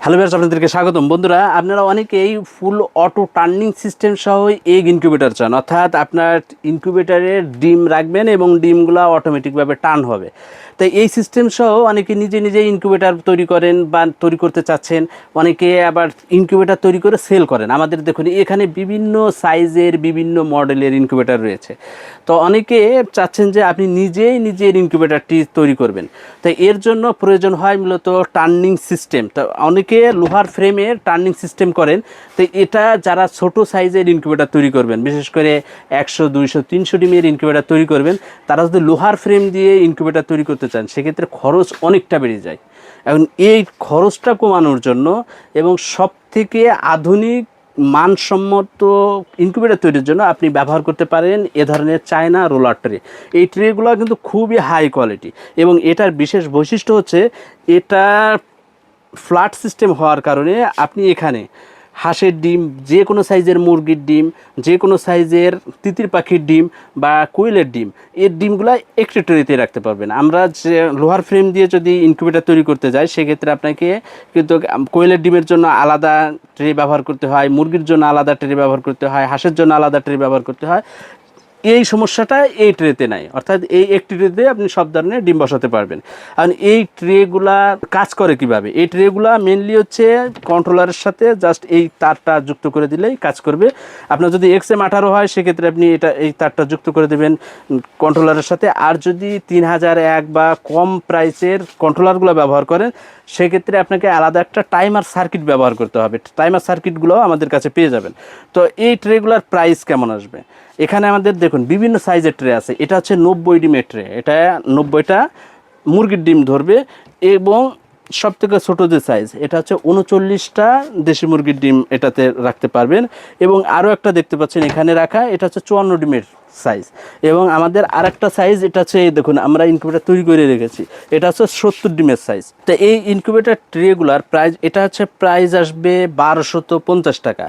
Hello viewers, আপনাদেরকে স্বাগতম। বন্ধুরা, আপনারা অনেকেই ফুল অটো টার্নিং সিস্টেম সহ এগ ইনকিউবেটর চান, অর্থাৎ আপনার ইনকিউবেটরে ডিম রাখবেন এবং ডিমগুলো অটোমেটিকভাবে টার্ন হবে। তাই এই সিস্টেম সহ অনেকে নিজে নিজে ইনকিউবেটর তৈরি করেন বা তৈরি করতে চাচ্ছেন, অনেকে আবার ইনকিউবেটর তৈরি করে সেল করেন। আমাদের দেখুন এখানে বিভিন্ন সাইজের বিভিন্ন মডেলের ইনকিউবেটর রয়েছে। তো অনেকে চাচ্ছেন যে আপনি নিজেই নিজের ইনকিউবেটরটি তৈরি করবেন। তাই এর জন্য প্রয়োজন হয় মূলত টার্নিং সিস্টেম। তো অনেকে লোহার ফ্রেমের টার্নিং সিস্টেম করেন। তো এটা যারা ছোট সাইজের ইনকিউবেটর তৈরি করবেন, বিশেষ করে 100, 200, 300 ডিমের ইনকিউবেটর তৈরি করবেন, তারা যদি লোহার ফ্রেম দিয়ে ইনকিউবেটর তৈরি করতে চান, সেক্ষেত্রে খরচ অনেকটা বেড়ে যায়। এখন এই খরচটা কমানোর জন্য এবং সবথেকে আধুনিক মানসম্মত ইনকিউবেটর তৈরির জন্য আপনি ব্যবহার করতে পারেন এ ধরনের চায়না রোলার ট্রে। এই ট্রেগুলো কিন্তু খুবই হাই কোয়ালিটি এবং এটার বিশেষ বৈশিষ্ট্য হচ্ছে এটা ফ্ল্যাট সিস্টেম হওয়ার কারণে আপনি এখানে হাঁসের ডিম, যে কোনো সাইজের মুরগির ডিম, যে কোনো সাইজের তিতির পাখির ডিম বা কোয়েলের ডিম, এর ডিমগুলো একটি ট্রেতে রাখতে পারবেন। আমরা যে লোহার ফ্রেম দিয়ে যদি ইনকিউবেটর তৈরি করতে যাই, সেক্ষেত্রে আপনাকে কিন্তু কোয়েলের ডিমের জন্য আলাদা ট্রে ব্যবহার করতে হয়, মুরগির জন্য আলাদা ট্রে ব্যবহার করতে হয়, হাঁসের জন্য আলাদা ট্রে ব্যবহার করতে হয়। এই সমস্যাটা এই ট্রেতে নাই, অর্থাৎ এই একটি ট্রেতে আপনি সব ধরনের ডিম বসাতে পারবেন। কারণ এই ট্রেগুলা কাজ করে কিভাবে, এই ট্রেগুলা মেনলি হচ্ছে কন্ট্রোলারের সাথে জাস্ট এই তারটা যুক্ত করে দিলেই কাজ করবে। আপনার যদি XM18 হয়, সেক্ষেত্রে আপনি এই তারটা যুক্ত করে দেবেন কন্ট্রোলারের সাথে। আর যদি 3001 বা কম প্রাইসের কন্ট্রোলারগুলো ব্যবহার করেন, সেক্ষেত্রে আপনাকে আলাদা একটা টাইমার সার্কিট ব্যবহার করতে হবে। টাইমার সার্কিটগুলোও আমাদের কাছে পেয়ে যাবেন। তো এই ট্রেগুলার প্রাইস কেমন আসবে? এখানে আমাদের দেখুন বিভিন্ন সাইজের ট্রে আছে। এটা হচ্ছে 90 ডিমের ট্রে, এটা 90টা মুরগির ডিম ধরবে। এবং সবথেকে ছোটো যে সাইজ, এটা হচ্ছে 39টা দেশি মুরগির ডিম এটাতে রাখতে পারবেন। এবং আরও একটা দেখতে পাচ্ছেন এখানে রাখা, এটা হচ্ছে 54 ডিমের সাইজ। এবং আমাদের আরেকটা সাইজ, এটা হচ্ছে এই দেখুন আমরা ইনকিউবেটর তৈরি করে রেখেছি, এটা হচ্ছে 70 ডিমের সাইজ। তো এই ইনকিউবেটর ট্রেগুলার প্রাইস, এটা হচ্ছে প্রাইস আসবে 1250 টাকা।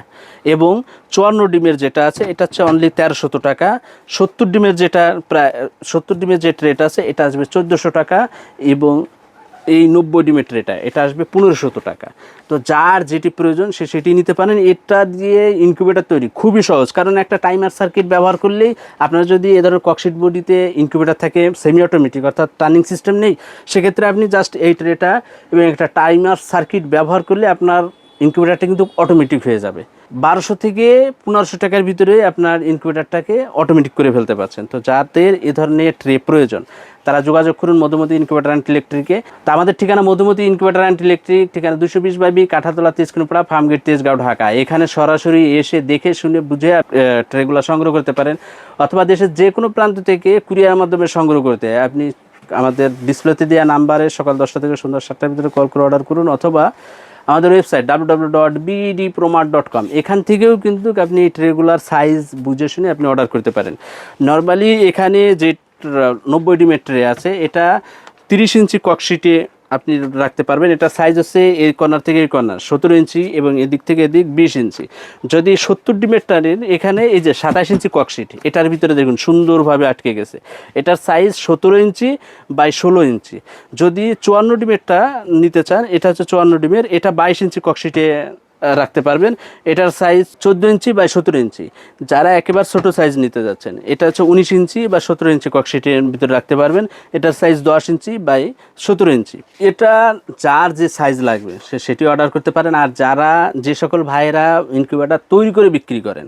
এবং 54 ডিমের যেটা আছে এটা হচ্ছে অনলি 1300 টাকা। 70 ডিমের যেটা প্রায় 70 ডিমের যে ট্রেটা আছে এটা আসবে 1400 টাকা। এবং এই 90 ডিমের ট্রেটা এটা আসবে 1500 টাকা। তো যার যেটি প্রয়োজন সে সেটি নিতে পারেন। এটা দিয়ে ইনকিউবেটর তৈরি খুবই সহজ, কারণ একটা টাইমার সার্কিট ব্যবহার করলেই আপনার যদি এ ধরনের ককশিট বডিতে ইনকিউবেটর থাকে সেমি অটোমেটিক, অর্থাৎ টার্নিং সিস্টেম নেই, সেক্ষেত্রে আপনি জাস্ট এই ট্রেটা এবং একটা টাইমার সার্কিট ব্যবহার করলে আপনার ইনকিউবেটরটা কিন্তু অটোমেটিক হয়ে যাবে। 1200 থেকে 1500 টাকার ভিতরে আপনার ইনকিউবেটরটাকে অটোমেটিক করে ফেলতে পারছেন। তো যাদের এ ধরনের ট্রে প্রয়োজন, তারা যোগাযোগ করুন মধুমতি ইনকিউবেটর অ্যান্ড ইলেকট্রিকে। তো আমাদের ঠিকানা মধুমতি ইনকিউবেটর অ্যান্ড ইলেকট্রিক, ঠিকানা 220/B, কাঁঠাতলা, তেজকুনপাড়া, ফার্মগেট, তেজগাঁও, ঢাকা। এখানে সরাসরি এসে দেখে শুনে বুঝে ট্রেগুলো সংগ্রহ করতে পারেন, অথবা দেশের যে কোনো প্রান্ত থেকে কুরিয়ার মাধ্যমে সংগ্রহ করতে আপনি আমাদের ডিসপ্লেতে দেওয়া নাম্বারে সকাল 10টা থেকে সন্ধ্যা 7টার ভিতরে কল করে অর্ডার করুন, অথবা আমাদের ওয়েবসাইট www.bedpromat.com, এখান থেকেও কিন্তু আপনি ট্রেগুলার সাইজ বুঝে শুনে আপনি অর্ডার করতে পারেন। নর্মালি এখানে যে 90 ডিমের ট্রে আছে, এটা 30 ইঞ্চি ককশিটে আপনি রাখতে পারবেন। এটা সাইজ হচ্ছে এই কর্নার থেকে এই কর্নার 17 ইঞ্চি এবং এদিক থেকে এদিক 20 ইঞ্চি। যদি 70 ডিমের টানেন, এখানে এই যে 27 ইঞ্চি ককশিট, এটার ভিতরে দেখুন সুন্দরভাবে আটকে গেছে। এটার সাইজ 17 ইঞ্চি বাই 16 ইঞ্চি। যদি 54 ডিমেরটা নিতে চান, এটা হচ্ছে 54 ডিমের, এটা 22 ইঞ্চি ককশিটে রাখতে পারবেন। এটার সাইজ 14 ইঞ্চি বাই 17 ইঞ্চি। যারা একেবারে ছোটো সাইজ নিতে যাচ্ছেন, এটা হচ্ছে 19 ইঞ্চি বা 17 ইঞ্চি ককশিটের ভিতরে রাখতে পারবেন। এটার সাইজ 10 ইঞ্চি বাই 17 ইঞ্চি। এটা যার যে সাইজ লাগবে সে সেটি অর্ডার করতে পারেন। আর যারা যে সকল ভাইয়েরা ইনকিউবেটর তৈরি করে বিক্রি করেন,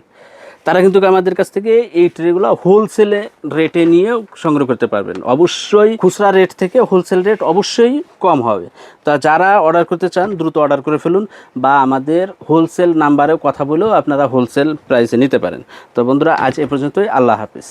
তারা কিন্তু আমাদের কাছ থেকে এই ট্রেগুলো হোলসেলে রেটে নিয়েও সংগ্রহ করতে পারবেন। অবশ্যই খুচরা রেট থেকে হোলসেল রেট অবশ্যই কম হবে। তা যারা অর্ডার করতে চান দ্রুত অর্ডার করে ফেলুন, বা আমাদের হোলসেল নাম্বারেও কথা বলেও আপনারা হোলসেল প্রাইসে নিতে পারেন। তো বন্ধুরা, আজ এ পর্যন্তই। আল্লাহ হাফিজ।